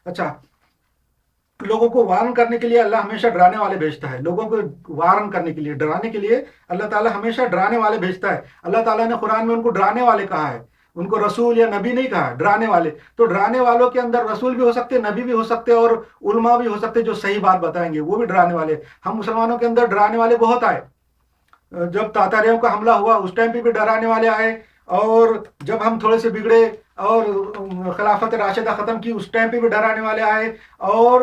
اچھا، لوگوں کو وارن کرنے کے لیے اللہ ہمیشہ ڈرانے والے بھیجتا ہے، لوگوں کو وارن کرنے کے لیے، ڈرانے کے لیے اللہ تعالیٰ ہمیشہ ڈرانے والے بھیجتا ہے۔ اللہ تعالیٰ نے قرآن میں ان کو ڈرانے والے کہا ہے، ان کو رسول یا نبی نہیں کہا، ڈرانے والے۔ تو ڈرانے والوں کے اندر رسول بھی ہو سکتے، نبی بھی ہو سکتے، اور علماء بھی ہو سکتے جو صحیح بات بتائیں گے، وہ بھی ڈرانے والے۔ ہم مسلمانوں کے اندر ڈرانے والے بہت آئے، جب تاتاریوں کا حملہ ہوا اس ٹائم پہ بھی ڈرانے والے آئے، اور جب ہم تھوڑے سے بگڑے اور خلافت راشدہ ختم کی اس ٹائم پہ بھی ڈرانے والے آئے، اور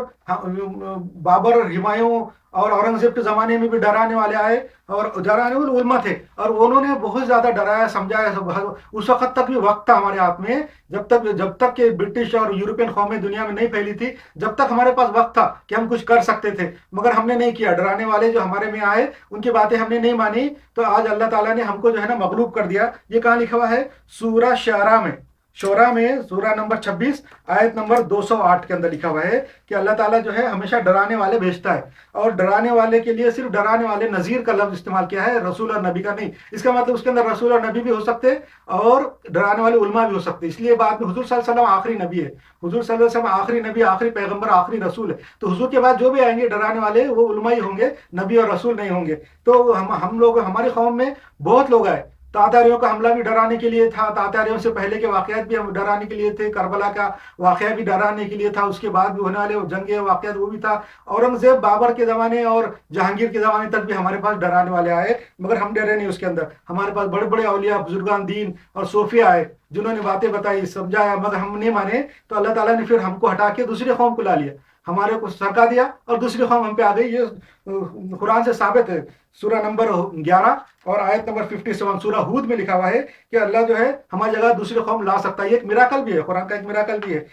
بابر، ہمایوں اور اورنگزیب کے زمانے میں بھی ڈرانے والے آئے، اور ڈرانے والے علماء تھے، اور انہوں نے بہت زیادہ ڈرایا سمجھایا۔ اس وقت تک بھی وقت تھا ہمارے ہاتھ میں، جب تک کہ برٹش اور یورپین قومیں دنیا میں نہیں پھیلی تھی، جب تک ہمارے پاس وقت تھا کہ ہم کچھ کر سکتے تھے، مگر ہم نے نہیں کیا۔ ڈرانے والے جو ہمارے میں آئے ان کی باتیں ہم نے نہیں مانی، تو آج اللہ تعالیٰ نے ہم کو جو ہے نا مغلوب کر دیا۔ یہ کہاں لکھا ہوا ہے؟ سورہ شعراء میں سورہ نمبر 26 آیت نمبر 208 کے اندر لکھا ہوا ہے کہ اللہ تعالیٰ جو ہے ہمیشہ ڈرانے والے بھیجتا ہے، اور ڈرانے والے کے لیے صرف ڈرانے والے، نذیر کا لفظ استعمال کیا ہے، رسول اور نبی کا نہیں۔ اس کا مطلب اس کے اندر رسول اور نبی بھی ہو سکتے، اور ڈرانے والے علماء بھی ہو سکتے۔ اس لیے بعد میں حضور صلی اللہ علیہ وسلم آخری نبی ہے، حضور صلی اللہ علیہ وسلم آخری نبی، آخری پیغمبر، آخری رسول ہے۔ تو حضور کے بعد جو بھی آئیں گے ڈرانے والے، وہ علماء ہی ہوں گے، نبی اور رسول نہیں ہوں گے۔ تو ہم لوگ، ہماری قوم میں بہت لوگ آئے۔ تاتاریوں کا حملہ بھی ڈرانے کے لیے تھا، تاتاریوں سے پہلے کے واقعات بھی ڈرانے کے لیے تھے، کربلا کا واقعہ بھی ڈرانے کے لیے تھا، اس کے بعد بھی ہونے والے جنگ واقعات وہ بھی تھا۔ اورنگزیب، بابر کے زمانے اور جہانگیر کے زمانے تک بھی ہمارے پاس ڈرانے والے آئے، مگر ہم ڈرے نہیں۔ اس کے اندر ہمارے پاس بڑے بڑے اولیاء، بزرگان دین اور صوفیہ آئے، جنہوں نے باتیں بتائی، سمجھایا، مگر ہم نہیں مانے، تو اللہ تعالیٰ نے پھر ہم کو ہٹا کے دوسری قوم کو لا لیا، ہمارے کو سرکا دیا، اور دوسری قوم ہم پہ آ گئی۔ یہ قرآن سے ثابت ہے، سورہ نمبر 11 اور آیت نمبر 57 سورہ ہود میں لکھا ہوا ہے کہ اللہ جو ہے ہماری جگہ دوسری قوم لا سکتا ہے۔ یہ ایک میراکل بھی ہے، قرآن کا ایک میراکل بھی ہے